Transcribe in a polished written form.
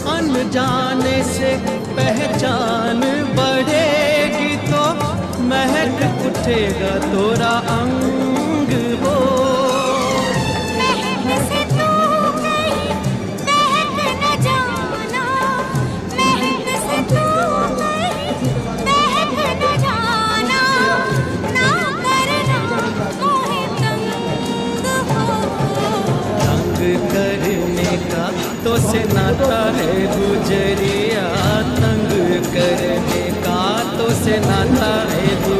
अनजाने से पहचान बढ़ेगी तो महक उठेगा तोरा अंग हो। महक से तू कहीं महक न जाना, महक से तू कहीं महक न जाना, ना करना मोहे तंग हो। तंग करने का तो से नाता है गुजरिया, तंग करने का तो से नाता है गुजरिया।